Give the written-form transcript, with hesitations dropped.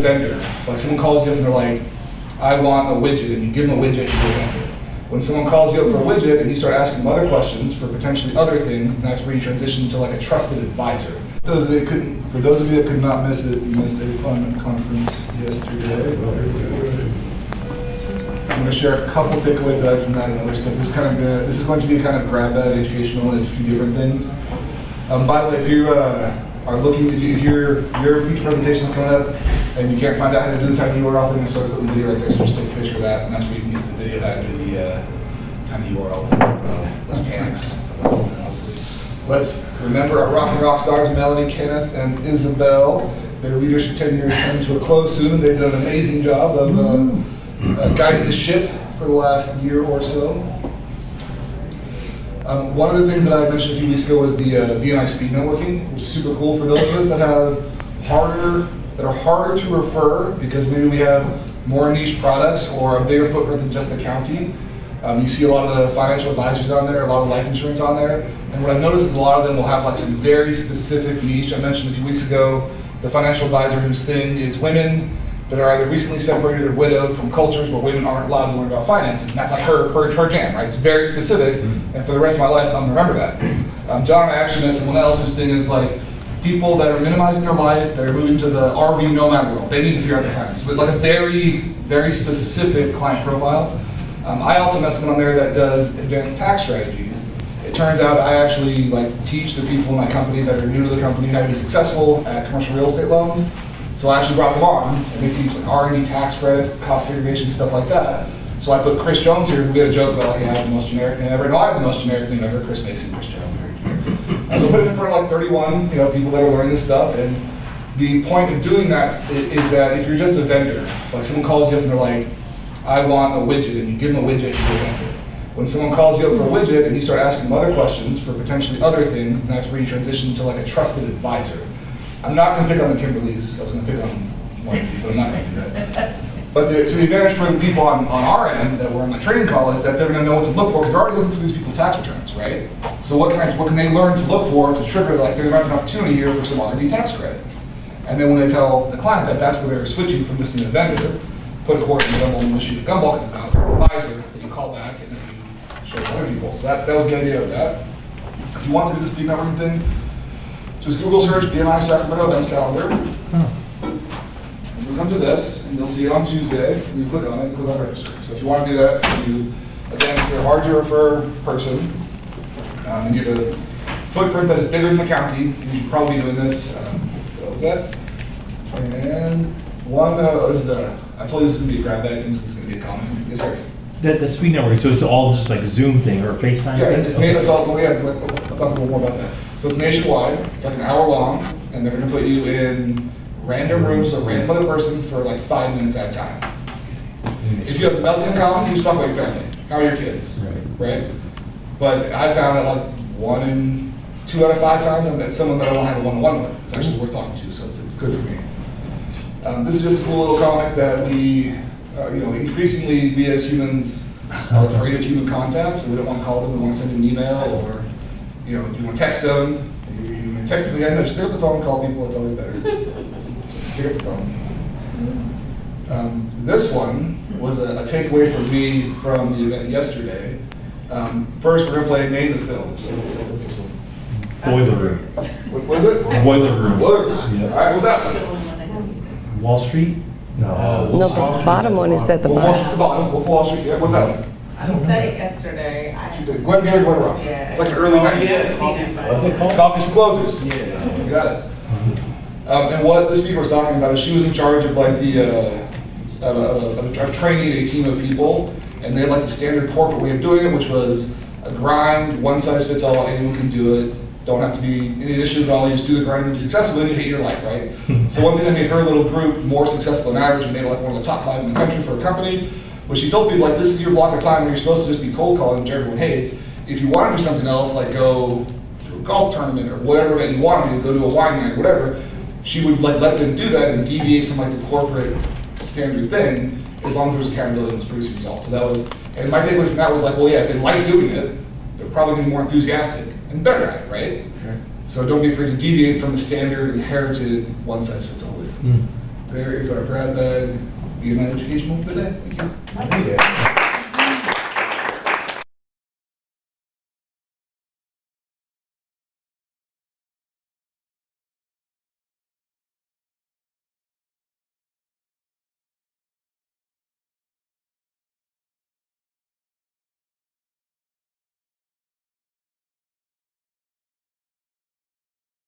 vendor. It's like someone calls you up and they're like, I want a widget, and you give them a widget and you go vendor. When someone calls you up for a widget and you start asking them other questions for potentially other things, that's where you transition to like a trusted advisor. For those of you that could not miss it, you missed a fun conference yesterday. I'm going to share a couple takeaways that I from that and other stuff. This is going to be kind of grab bag educational and a few different things. By the way, if you are looking, if your future presentation is coming up and you can't find out how to do the tiny URL thing, I'm going to start putting the video right there. So just take a picture of that, and that's where you can use the video how to do the tiny URL. Less panics. Let's remember our Rock and Rockstars, Melanie, Kenneth, and Isabel. Their leadership tenure is coming to a close soon. They've done an amazing job of guiding the ship for the last year or so. One of the things that I mentioned a few weeks ago was the BNI Speed Networking, which is super cool for those of us that are harder to refer because maybe we have more niche products or a bigger footprint than just the county. You see a lot of the financial advisors on there, a lot of life insurance on there, and what I've noticed is a lot of them will have like some very specific niche. I mentioned a few weeks ago the financial advisor whose thing is women that are either recently separated or widowed from cultures where women aren't allowed to learn about finances, and that's like her jam, right? It's very specific, and for the rest of my life, I'm gonna remember that. John and I actually met someone else whose thing is like people that are minimizing their life, that are moving to the RV nomad world. They need to figure out their finances. So like a very, very specific client profile. I also met someone on there that does advanced tax strategies. It turns out I actually like teach the people in my company that are new to the company how to be successful at commercial real estate loans. So I actually brought them on, and they teach like R&D tax credits, cost segregation, stuff like that. So I put Chris Jones here, we had a joke about like, hey, I have the most generic name ever. No, I have the most generic name ever, Chris Mason, Chris Jones, very generic. So put it in front of like 31, people that are learning this stuff, and the point of doing that is that if you're just a vendor, it's like someone calls you up and they're like, I want a widget, and you give them a widget and you go vendor. When someone calls you up for a widget and you start asking them other questions for potentially other things, and that's where you transition to like a trusted advisor. I'm not going to pick on the Kimberleys. I was going to pick on one of you, but I'm not going to do that. But so the advantage for the people on our end that we're on the training call is that they're going to know what to look for because they're already looking for these people's tax returns, right? So what can they learn to look for to trigger like there might be an opportunity here for some R&D tax credit? And then when they tell the client that that's where they're switching from just being a vendor, put a quarter in the gumball and shoot a gumball in the mouth, or advisor that you call back and then you show other people. So that was the idea of that. If you want to do the speed networking thing, just Google search BNI Sacramento events calendar. And you'll come to this, and you'll see it on Tuesday. And you click on it, and click on register. So if you want to do that, again, if you're a hard to refer person, and you have a footprint that is bigger than the county, you should probably be doing this. What was that? And one, I told you this is going to be a grab bag, this is going to be a comment. Yes, sir. The speed network, so it's all just like Zoom thing or FaceTime? Yeah, it's made us all, I'll talk a little more about that. So it's nationwide, it's like an hour long, and they're gonna put you in random rooms with a random other person for like 5 minutes at a time. If you have nothing in common, you just talk about your family. How are your kids? Right? But I found that like 1 in 2 out of 5 times I met someone that I don't have a one-on-one with. It's actually worth talking to, so it's good for me. This is just a cool little comic that we, increasingly we as humans are afraid of human contact, so we don't want to call them, we want to send them an email, or you want to text them, you text them again, just pick up the phone and call people, it's always better. So pick up the phone. This one was a takeaway for me from the event yesterday. First, we're going to play Name the Film. So what's this one? Boiler Room. What is it? Boiler Room. Boiler Room. Yeah. All right, what's that one? Wall Street? No. No, the bottom one is at the bottom. It's the bottom. Wolf of Wall Street. Yeah, what's that one? You said it yesterday. She did. Glen Ross. Yeah. It's like an early 90s. Yeah. What's it called? Coffees for Closers. Yeah. You got it. And what the speaker was talking about is she was in charge of like of training a team of people, and they had like the standard corporate way of doing it, which was a grind, one size fits all, anyone can do it. Don't have to be any initiative at all, you just do the grind and be successful, then you hate your life, right? So one thing that made her little group more successful than average and made her like one of the top 5 in the country for a company was she told people like, this is your block of time where you're supposed to just be cold calling, which everyone hates. If you want to do something else, like go to a golf tournament or whatever event you want to do, go to a wine night or whatever, she would like let them do that and deviate from like the corporate standard thing as long as there was accountability and was producing results. So that was, and my takeaway from that was like, well, yeah, if they like doing it, they're probably going to be more enthusiastic and better at it, right? Sure. So don't be afraid to deviate from the standard inherited one-size-fits-all wisdom. there is our grab bag, BNI educational today. Thank you. I need it.